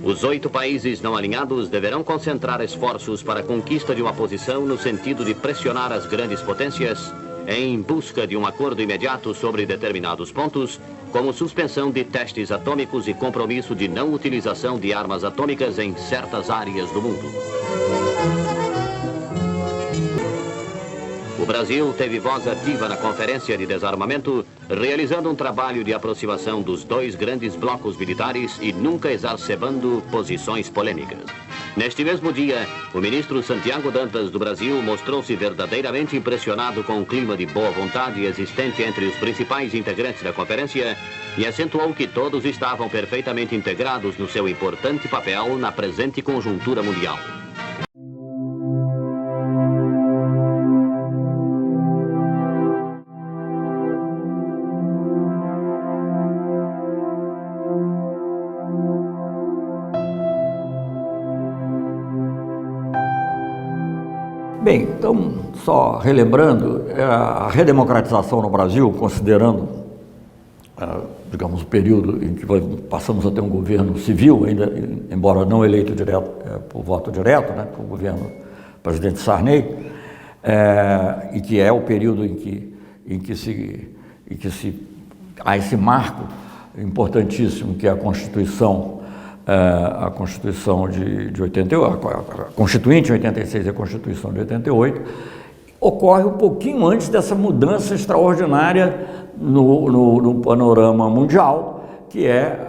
Os 8 países não alinhados deverão concentrar esforços para a conquista de uma posição no sentido de pressionar as grandes potências em busca de um acordo imediato sobre determinados pontos, como suspensão de testes atômicos e compromisso de não utilização de armas atômicas em certas áreas do mundo. O Brasil teve voz ativa na Conferência de Desarmamento, realizando um trabalho de aproximação dos 2 grandes blocos militares e nunca exacerbando posições polêmicas. Neste mesmo dia, o ministro Santiago Dantas do Brasil mostrou-se verdadeiramente impressionado com o clima de boa vontade existente entre os principais integrantes da conferência e acentuou que todos estavam perfeitamente integrados no seu importante papel na presente conjuntura mundial. Bem, então, só relembrando, a redemocratização no Brasil, considerando, digamos, o período em que passamos a ter um governo civil, ainda, embora não eleito direto, por voto direto, né, por governo do presidente Sarney, e que é o período em que há esse marco importantíssimo que é a Constituição de 88, a Constituinte de 86 e a Constituição de 88, ocorre um pouquinho antes dessa mudança extraordinária no panorama mundial, que é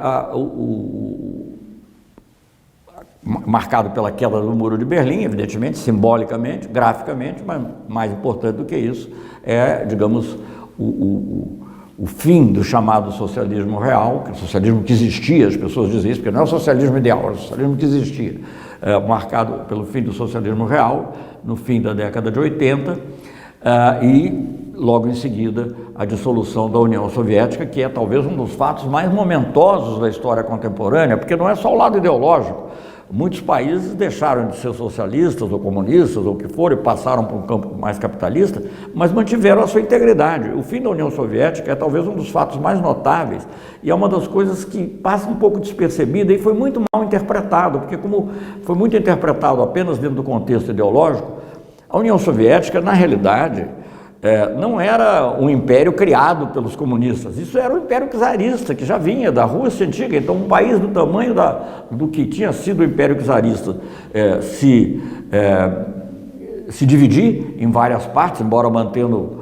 marcado pela queda do Muro de Berlim, evidentemente, simbolicamente, graficamente, mas mais importante do que isso é, digamos, o fim do chamado socialismo real, que é o socialismo que existia, as pessoas dizem isso, porque não é o socialismo ideal, é o socialismo que existia, marcado pelo fim do socialismo real, no fim da década de 80, e logo em seguida a dissolução da União Soviética, que é talvez um dos fatos mais momentosos da história contemporânea, porque não é só o lado ideológico. Muitos países deixaram de ser socialistas ou comunistas ou o que for e passaram para um campo mais capitalista, mas mantiveram a sua integridade. O fim da União Soviética é talvez um dos fatos mais notáveis e é uma das coisas que passa um pouco despercebida e foi muito mal interpretado, porque como foi muito interpretado apenas dentro do contexto ideológico, a União Soviética, na realidade, não era um império criado pelos comunistas, isso era o Império Czarista, que já vinha da Rússia antiga. Então um país do tamanho do que tinha sido o Império Czarista se dividir em várias partes, embora mantendo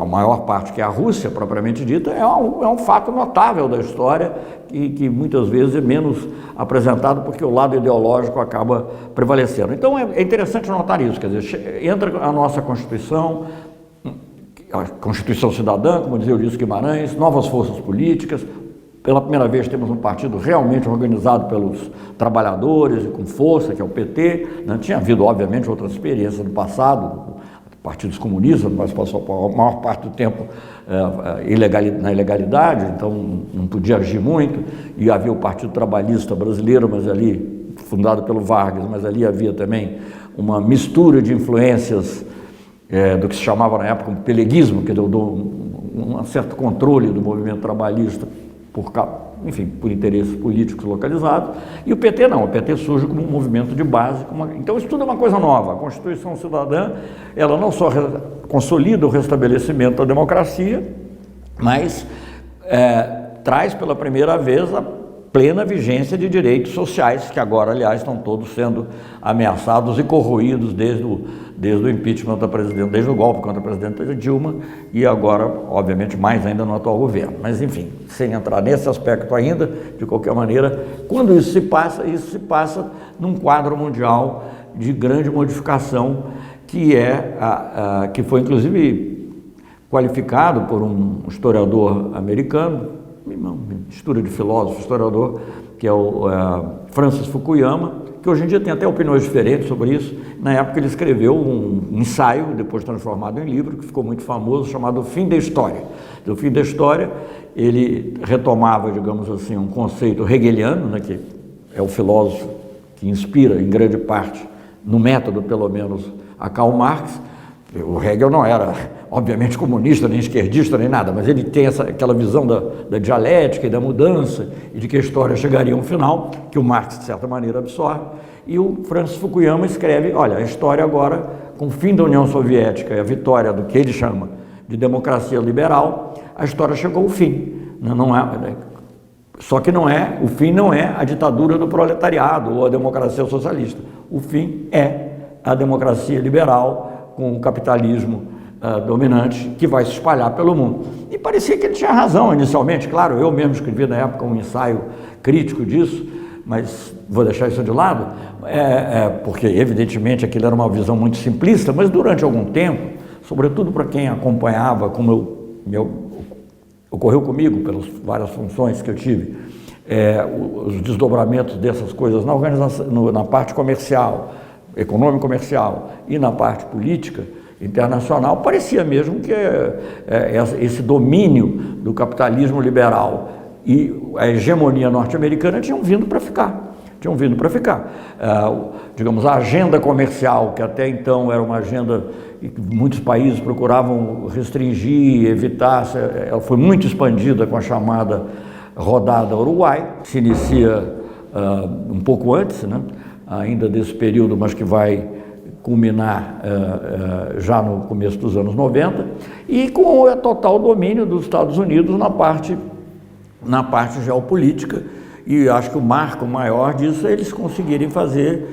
a maior parte, que é a Rússia propriamente dita, é um fato notável da história e que muitas vezes é menos apresentado porque o lado ideológico acaba prevalecendo. Então é interessante notar isso, quer dizer, entra a nossa Constituição, a Constituição Cidadã, como dizia Ulisses Guimarães, novas forças políticas. Pela primeira vez temos um partido realmente organizado pelos trabalhadores e com força, que é o PT. Não tinha havido, obviamente, outras experiências no passado, partidos comunistas, mas passou a maior parte do tempo na ilegalidade, então não podia agir muito. E havia o Partido Trabalhista Brasileiro, mas ali, fundado pelo Vargas, mas ali havia também uma mistura de influências do que se chamava na época um peleguismo, que deu um certo controle do movimento trabalhista por interesses políticos localizados, e o PT não, o PT surge como um movimento de base, então isso tudo é uma coisa nova. A Constituição Cidadã, ela não só consolida o restabelecimento da democracia, mas traz pela primeira vez a plena vigência de direitos sociais, que agora, aliás, estão todos sendo ameaçados e corroídos desde o impeachment da presidente, desde o golpe contra a presidenta Dilma e agora, obviamente, mais ainda no atual governo. Mas, enfim, sem entrar nesse aspecto ainda, de qualquer maneira, quando isso se passa num quadro mundial de grande modificação, que foi, inclusive, qualificado por um historiador americano, mistura de filósofo, historiador, que é o Francis Fukuyama, que hoje em dia tem até opiniões diferentes sobre isso. Na época ele escreveu um ensaio, depois transformado em livro, que ficou muito famoso, chamado O Fim da História. O Fim da História, ele retomava, digamos assim, um conceito hegeliano, né, que é o filósofo que inspira, em grande parte, no método pelo menos, a Karl Marx, O Hegel não era, obviamente, comunista, nem esquerdista, nem nada, mas ele tem aquela visão da dialética e da mudança, e de que a história chegaria a um final, que o Marx, de certa maneira, absorve. E o Francis Fukuyama escreve, olha, a história agora, com o fim da União Soviética e a vitória do que ele chama de democracia liberal, a história chegou ao fim. Só que o fim não é a ditadura do proletariado ou a democracia socialista. O fim é a democracia liberal, com o capitalismo dominante, que vai se espalhar pelo mundo. E parecia que ele tinha razão inicialmente, claro, eu mesmo escrevi na época um ensaio crítico disso, mas vou deixar isso de lado, porque evidentemente aquilo era uma visão muito simplista, mas durante algum tempo, sobretudo para quem acompanhava, como ocorreu comigo, pelas várias funções que eu tive, os desdobramentos dessas coisas na organização, na parte comercial, econômico-comercial e na parte política internacional, parecia mesmo que esse domínio do capitalismo liberal e a hegemonia norte-americana tinham vindo para ficar. Digamos, a agenda comercial, que até então era uma agenda que muitos países procuravam restringir, evitar, ela foi muito expandida com a chamada Rodada Uruguai, que se inicia um pouco antes, né? Ainda desse período, mas que vai culminar já no começo dos anos 90, e com o total domínio dos Estados Unidos na parte geopolítica, e acho que o marco maior disso é eles conseguirem fazer,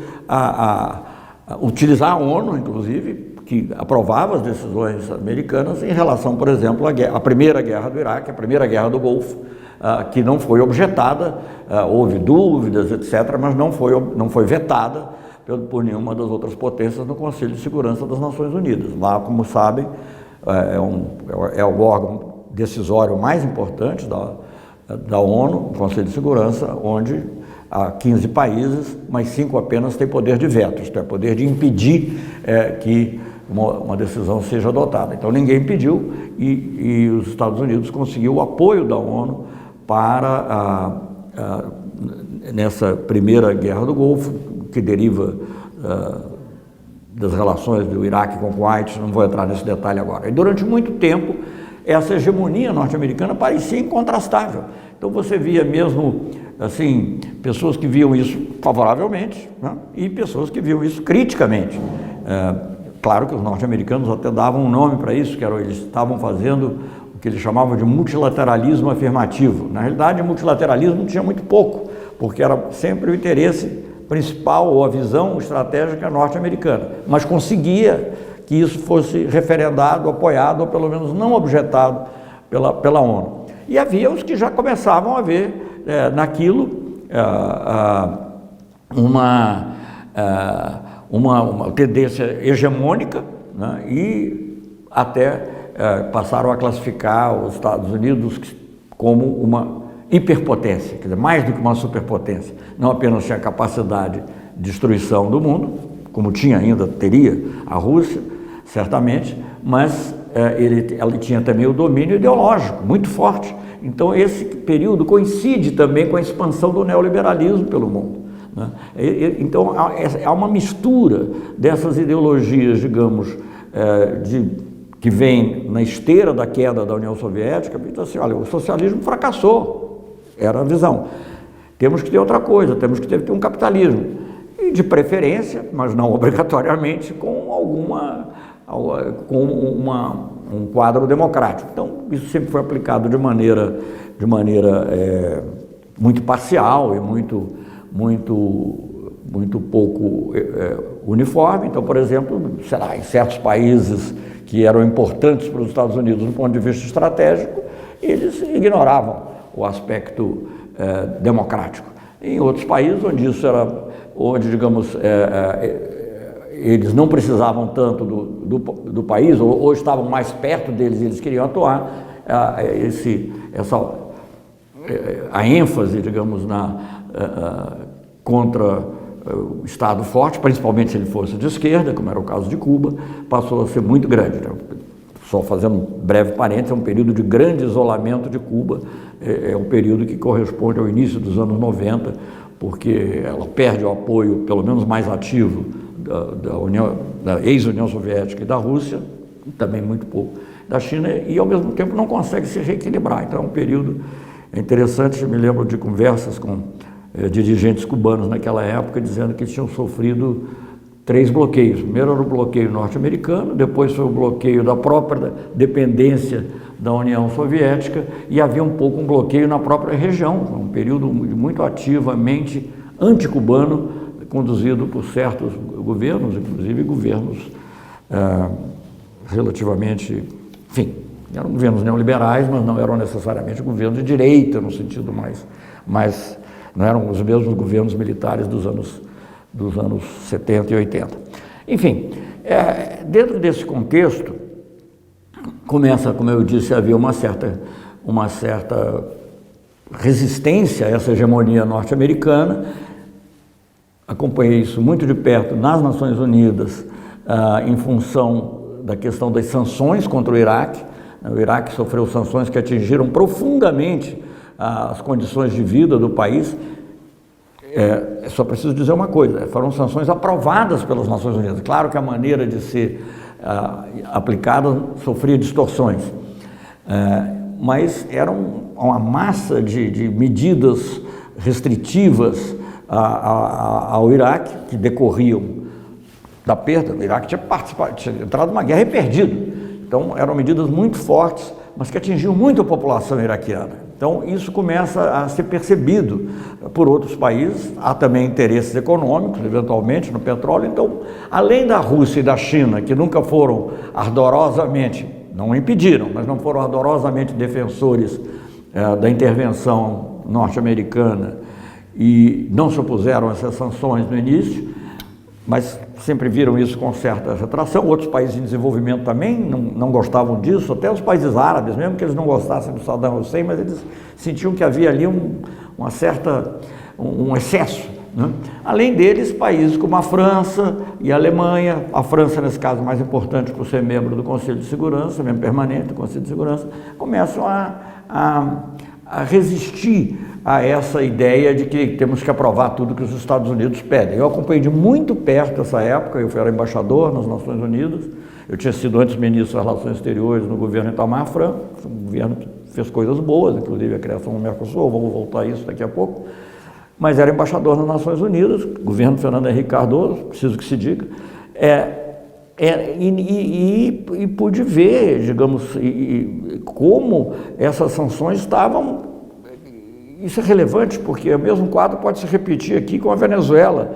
utilizar a ONU, inclusive, que aprovava as decisões americanas em relação, por exemplo, à primeira guerra do Iraque, a primeira guerra do Golfo, que não foi objetada, houve dúvidas, etc., mas não foi vetada por nenhuma das outras potências no Conselho de Segurança das Nações Unidas. Lá, como sabem, é o órgão decisório mais importante da ONU, o Conselho de Segurança, onde há 15 países, mas 5 apenas têm poder de veto, isto é, poder de impedir que uma decisão seja adotada. Então ninguém impediu e os Estados Unidos conseguiu o apoio da ONU para nessa primeira guerra do Golfo, que deriva das relações do Iraque com o Kuwait, não vou entrar nesse detalhe agora. E durante muito tempo, essa hegemonia norte-americana parecia incontrastável. Então você via mesmo, assim, pessoas que viam isso favoravelmente, né? E pessoas que viam isso criticamente. Claro que os norte-americanos até davam um nome para isso, que eles estavam fazendo o que eles chamavam de multilateralismo afirmativo. Na realidade, o multilateralismo tinha muito pouco, porque era sempre o interesse principal ou a visão estratégica norte-americana, mas conseguia que isso fosse referendado, apoiado ou pelo menos não objetado pela ONU. E havia os que já começavam a ver naquilo uma tendência hegemônica, né, e até passaram a classificar os Estados Unidos como uma hiperpotência, quer dizer, mais do que uma superpotência. Não apenas tinha capacidade de destruição do mundo, como teria a Rússia, certamente, mas ela tinha também o domínio ideológico muito forte. Então esse período coincide também com a expansão do neoliberalismo pelo mundo, né? Então há uma mistura dessas ideologias, digamos, que vem na esteira da queda da União Soviética. Então assim, olha, o socialismo fracassou, era a visão. Temos que ter outra coisa, temos que ter um capitalismo, e de preferência, mas não obrigatoriamente, com um quadro democrático. Então, isso sempre foi aplicado de maneira muito parcial e muito pouco uniforme. Então, por exemplo, em certos países que eram importantes para os Estados Unidos do ponto de vista estratégico, eles ignoravam o aspecto democrático. Em outros países, digamos, eles não precisavam tanto do país, ou estavam mais perto deles e eles queriam atuar, a ênfase, digamos, contra o Estado forte, principalmente se ele fosse de esquerda, como era o caso de Cuba, passou a ser muito grande. Só fazendo um breve parênteses, é um período de grande isolamento de Cuba, é um período que corresponde ao início dos anos 90, porque ela perde o apoio, pelo menos mais ativo, da ex-União Soviética e da Rússia, também muito pouco da China, e ao mesmo tempo não consegue se reequilibrar. Então é um período interessante. Eu me lembro de conversas com dirigentes cubanos naquela época, dizendo que eles tinham sofrido 3 bloqueios. Primeiro era o bloqueio norte-americano, depois foi o bloqueio da própria dependência da União Soviética, e havia um pouco um bloqueio na própria região, um período muito ativamente anticubano, conduzido por certos governos, inclusive governos relativamente, enfim, eram governos neoliberais, mas não eram necessariamente governos de direita, no sentido mais não eram os mesmos governos militares dos anos 70 e 80. Enfim, dentro desse contexto, começa, como eu disse, a haver uma certa resistência a essa hegemonia norte-americana. Acompanhei isso muito de perto nas Nações Unidas, em função da questão das sanções contra o Iraque. O Iraque sofreu sanções que atingiram profundamente as condições de vida do país. Só preciso dizer uma coisa: foram sanções aprovadas pelas Nações Unidas. Claro que a maneira de ser aplicada sofria distorções, mas era uma massa de medidas restritivas ao Iraque, que decorriam da perda. O Iraque tinha entrado numa guerra e perdido. Então eram medidas muito fortes, mas que atingiam muito a população iraquiana. Então isso começa a ser percebido por outros países. Há também interesses econômicos, eventualmente, no petróleo. Então, além da Rússia e da China, que nunca foram ardorosamente, não impediram, mas não foram ardorosamente defensores da intervenção norte-americana e não se opuseram a essas sanções no início, mas sempre viram isso com certa retração. Outros países em desenvolvimento também não gostavam disso, até os países árabes, mesmo que eles não gostassem do Saddam Hussein, mas eles sentiam que havia ali um excesso, né? Além deles, países como a França e a Alemanha. A França, nesse caso, mais importante por ser membro do Conselho de Segurança, membro permanente do Conselho de Segurança, começam a resistir a essa ideia de que temos que aprovar tudo que os Estados Unidos pedem. Eu acompanhei de muito perto essa época. Eu era embaixador nas Nações Unidas. Eu tinha sido antes ministro das Relações Exteriores no governo Itamar Franco, um governo que fez coisas boas, inclusive a criação do Mercosul. Vamos voltar a isso daqui a pouco. Mas era embaixador nas Nações Unidas, governo Fernando Henrique Cardoso, preciso que se diga. E pude ver, digamos, como essas sanções estavam. Isso é relevante, porque o mesmo quadro pode se repetir aqui com a Venezuela.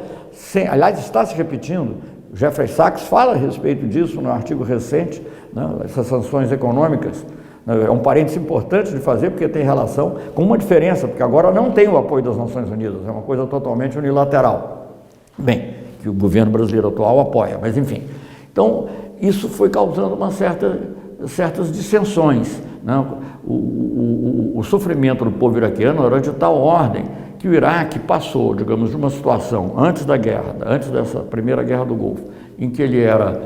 Aliás, está se repetindo. O Jeffrey Sachs fala a respeito disso no artigo recente, né, essas sanções econômicas. É um parênteses importante de fazer, porque tem relação com uma diferença, porque agora não tem o apoio das Nações Unidas, é uma coisa totalmente unilateral. Bem, que o governo brasileiro atual apoia, mas enfim. Então, isso foi causando certas dissensões, né? O sofrimento do povo iraquiano era de tal ordem que o Iraque passou, digamos, de uma situação antes da guerra, antes dessa primeira guerra do Golfo, em que ele era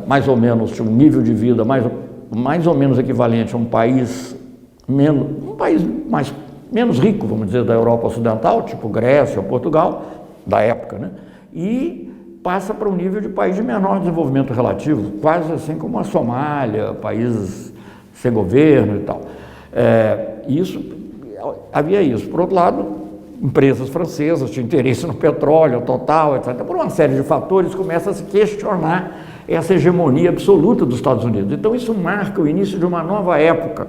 mais ou menos, tinha um nível de vida mais ou menos equivalente a um país menos rico, vamos dizer, da Europa Ocidental, tipo Grécia ou Portugal, da época, né? E passa para um nível de país de menor desenvolvimento relativo, quase assim como a Somália, países sem governo e tal. Havia isso. Por outro lado, empresas francesas tinham interesse no petróleo, Total, etc. Por uma série de fatores, começa a se questionar essa hegemonia absoluta dos Estados Unidos. Então, isso marca o início de uma nova época,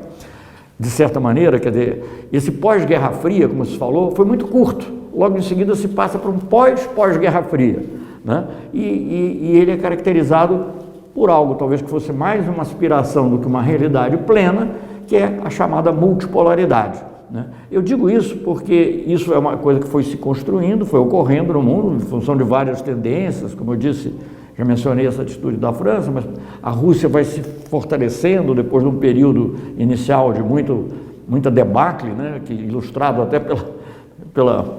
de certa maneira. Quer dizer, esse pós-Guerra Fria, como se falou, foi muito curto. Logo em seguida se passa para um pós-Guerra Fria, né? E ele é caracterizado por algo talvez que fosse mais uma aspiração do que uma realidade plena, que é a chamada multipolaridade, né? Eu digo isso porque isso é uma coisa que foi se construindo, foi ocorrendo no mundo, em função de várias tendências. Como eu disse, já mencionei essa atitude da França, mas a Rússia vai se fortalecendo depois de um período inicial de muita debacle, né? Que ilustrado até pela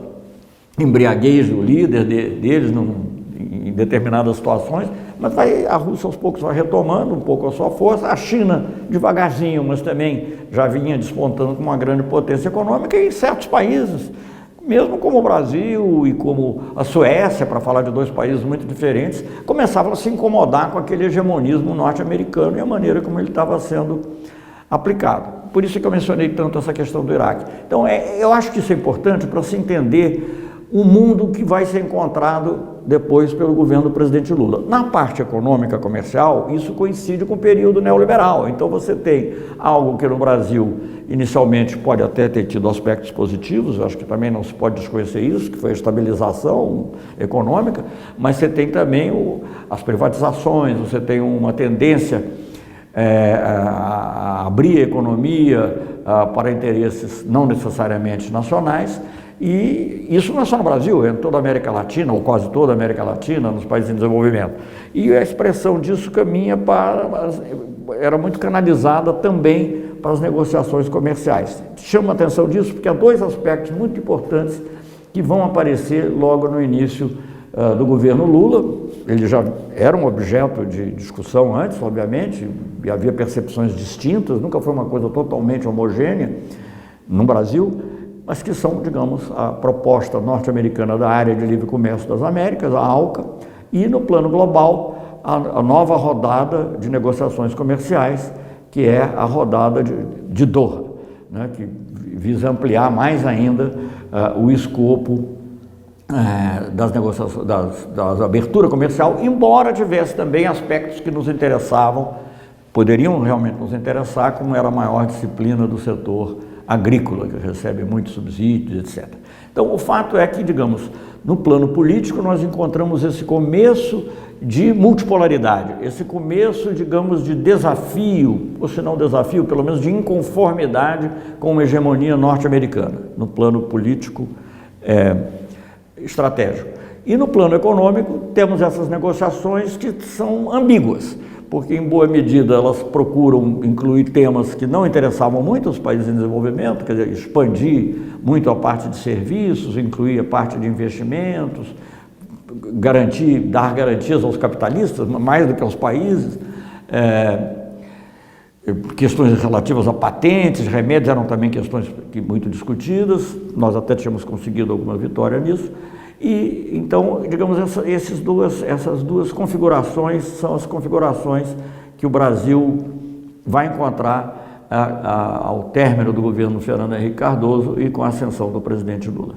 embriaguez do líder deles em determinadas situações. Mas a Rússia aos poucos vai retomando um pouco a sua força. A China devagarzinho, mas também já vinha despontando como uma grande potência econômica, e em certos países, mesmo como o Brasil e como a Suécia, para falar de dois países muito diferentes, começavam a se incomodar com aquele hegemonismo norte-americano e a maneira como ele estava sendo aplicado. Por isso que eu mencionei tanto essa questão do Iraque. Então, eu acho que isso é importante para se entender o mundo que vai ser encontrado depois pelo governo do presidente Lula. Na parte econômica comercial, isso coincide com o período neoliberal. Então você tem algo que no Brasil inicialmente pode até ter tido aspectos positivos, eu acho que também não se pode desconhecer isso, que foi a estabilização econômica, mas você tem também as privatizações, você tem uma tendência a abrir a economia para interesses não necessariamente nacionais. E isso não é só no Brasil, é em toda a América Latina, ou quase toda a América Latina, nos países em desenvolvimento. E a expressão disso caminha era muito canalizada também para as negociações comerciais. Chama a atenção disso porque há dois aspectos muito importantes que vão aparecer logo no início do governo Lula. Ele já era um objeto de discussão antes, obviamente, e havia percepções distintas, nunca foi uma coisa totalmente homogênea no Brasil, mas que são, digamos, a proposta norte-americana da Área de Livre Comércio das Américas, a ALCA, e no plano global, a nova rodada de negociações comerciais, que é a rodada de Doha, né, que visa ampliar mais ainda o escopo das negociações, da abertura comercial, embora tivesse também aspectos que nos interessavam, poderiam realmente nos interessar, como era a maior disciplina do setor agrícola, que recebe muitos subsídios, etc. Então, o fato é que, digamos, no plano político, nós encontramos esse começo de multipolaridade, esse começo, digamos, de desafio, ou se não desafio, pelo menos de inconformidade com uma hegemonia norte-americana, no plano político estratégico. E no plano econômico, temos essas negociações que são ambíguas, porque em boa medida elas procuram incluir temas que não interessavam muito aos países em desenvolvimento, quer dizer, expandir muito a parte de serviços, incluir a parte de investimentos, dar garantias aos capitalistas, mais do que aos países, questões relativas a patentes, remédios eram também questões muito discutidas, nós até tínhamos conseguido alguma vitória nisso. E então, digamos, essas duas configurações são as configurações que o Brasil vai encontrar ao término do governo Fernando Henrique Cardoso e com a ascensão do presidente Lula.